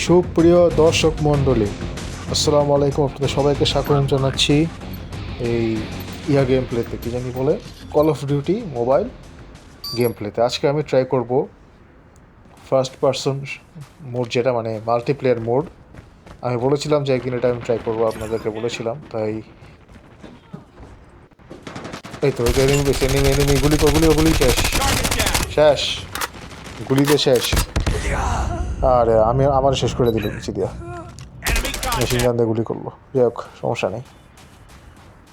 সুপ্রিয় দর্শক মণ্ডলী, আসসালামু আলাইকুম। আপনাদের সবাইকে স্বাগত জানাচ্ছি এই গেম প্লেতে, কী জানি বলে, call of duty mobile game প্লেতে। আজকে আমি ট্রাই করব ফার্স্ট পারসন মোড, যেটা মানে মাল্টিপ্লেয়ার মোড। আমি বলেছিলাম যে একদিন এটা আমি ট্রাই করবো, আপনাদেরকে বলেছিলাম। তাই এই তো এনিমি বেশি, এনিমি গুলি গুলি শেষ শেষ গুলিতে শেষ। আর আমার শেষ করে দিল কিছু দিয়া, মেশিন গান দিয়ে গুলি করলো। যাই হোক, সমস্যা নেই।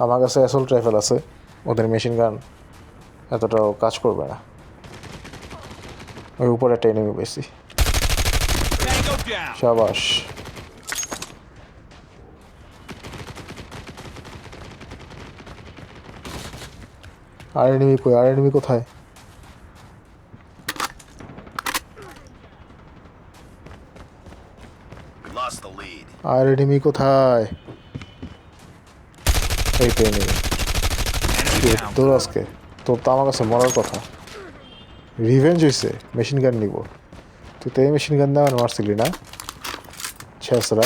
আমার কাছে অ্যাসল্ট রাইফেল আছে, ওদের মেশিন গান এতটাও কাজ করবে না। ওই উপরে একটা এনিমি বেশি। শাবাশ। আর এনিমি কোথায়? আর এনিমি কোথায়? এই তো এনিমি। তোর আজকে তোর তো আমার কাছে মরার কথা। রিভেঞ্জ হয়েছে, মেশিন গান নিব। তুই তো এই মেশিন গান দেওয়া মারছিলি না ছেসরা?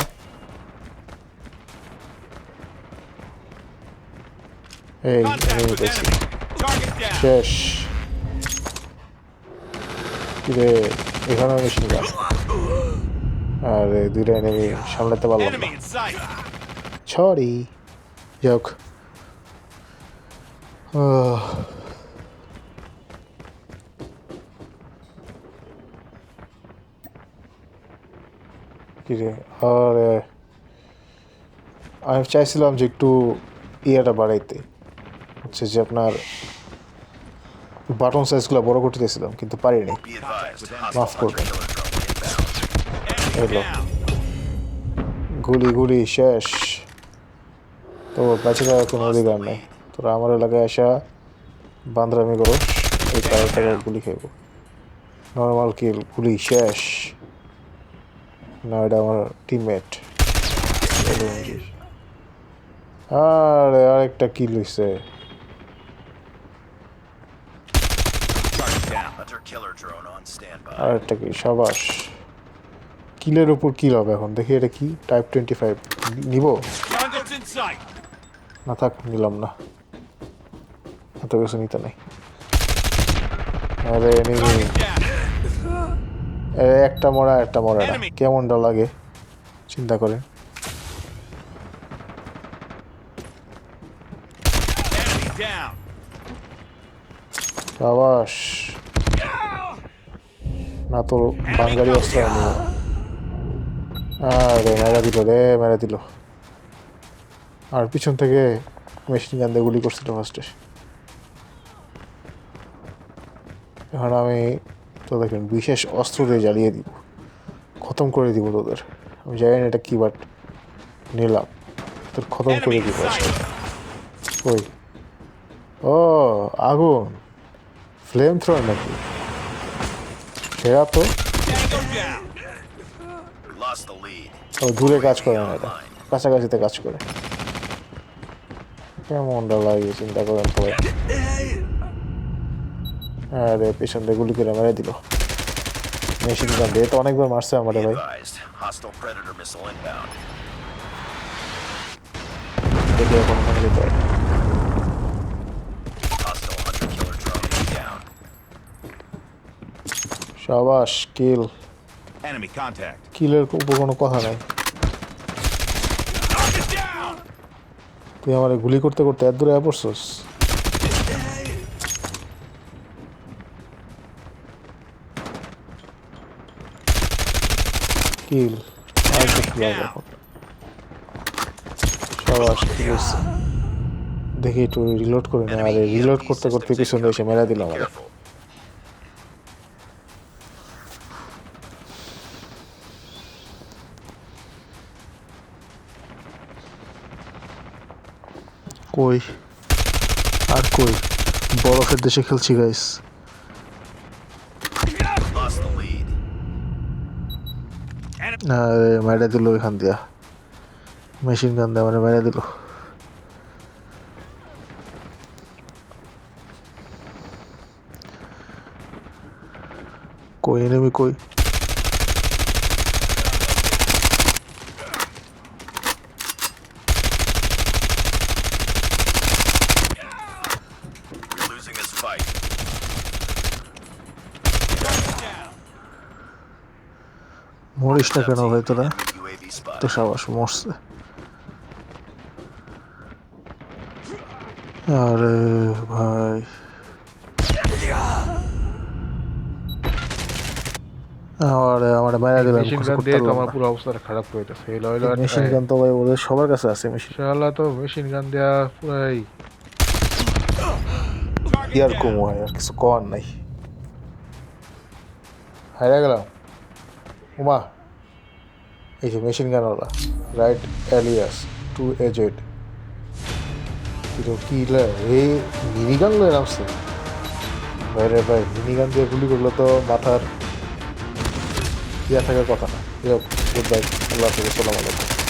এই এনিমি পেয়েছি, শেষ। কিরে, এখানেও মেশিন গান। আরে দুইটা এনিমি সামলাতে পারলাম না, সরি। যাক, কিরে। আরে আমি চাইছিলাম যে একটু ইয়েটা বাড়াইতে, হচ্ছে যে আপনার বাটন সাইজগুলো বড় করতে চাইছিলাম, কিন্তু পারিনি। মাফ করবেন। এলো গুলি শেষ। তো বেঁচে যাওয়ার কোনো অধিকার নেই। তোরা আমার এলাকায় আসা বান্দরামি করো, এই টাকা গুলি খাইব। নর্মাল কিল, গুলি শেষ। না, এটা আমার টিমমেট। আরে আরেকটা কিল হইছে। আরেকটা কিল, সাবাস। কিলের উপর কিল হবে এখন, দেখি এটা কি। টাইপ 25 নিব না? থাক, নিলাম না, এত কিছু নিতে নেই। আরে একটা মরা না, কেমনটা লাগে চিন্তা করে। সাবাস। না তো বাঙ্গালি অস্ত্র নিব। আরে মেরা দিল। আর পিছন থেকে মেশিন গান দিয়ে গুলি করছিল ফার্স্টে। এখন আমি তো দেখেন বিশেষ অস্ত্র দিয়ে জ্বালিয়ে দিব, খতম করে দিব তোদের। আমি জানি না এটা কি, বাট নিলাম, তোর খতম করে দিব আজকে। ওই ও আগুন, ফ্লেম থ্রোয়ার নাকি? সেরা তো। ও দূরে কাজ করে না, এটা কাছাকাছিতে কাজ করে। কেমনটা লাগে চিন্তা করেন তো। আরে পেছন দিয়ে গুলি করে মেরে দিল মেশিন গান দিয়ে। তো অনেকবার মারছে আমারে ভাই। দেখি এখন ওখানে যেতে হয়। সাবাস, কিল। কিলের উপর কোনো কথা নাই। তুই আমার গুলি করতে করতে এত দূরে পড়ছস। কিল আর সাবাস, কি করছে দেখি, একটু রিলোড করে না। আরে রিলোড করতে করতে পিছনে এসে মেরা দিল আমার। কই আর কই, বরফের দেশে খেলছি গাইস। মেরে দিল এখান দিয়া, মেশিন গান দিয়ে মানে মেরে দিল। কই এনিমি কই? fight. মরিস না কেন ভাই তোরা? Enemy UAV তো spotted. সাবাস মরছে। আরে ভাই আমার মারা দিলাম মেশিন কিছু গান করতে দিয়ে তো পারলাম আমার না। পুরো অবস্থাটা খারাপ করে দিচ্ছে এই লয়লা মেশিন গান তো ভাই ওদের সবার কাছে আছে মেশিন। শালা তো মেশিন গান দেয়া পুরাই কি আর কমু হয় আর কিছু করার নাই। হারিয়ে গেলাম উমা। এই যে মেশিন গানওয়ালা রাইট অ্যালিয়াস টু এজেড কি রে মিনি গান লয়ে নামছে ভাই রে ভাই। মিনি গান দিয়ে গুলি করলে তো মাথার ইয়া থাকার কথা না। গুড বাই, আল্লাহ হাফেজ, আসসালামু আলাইকুম।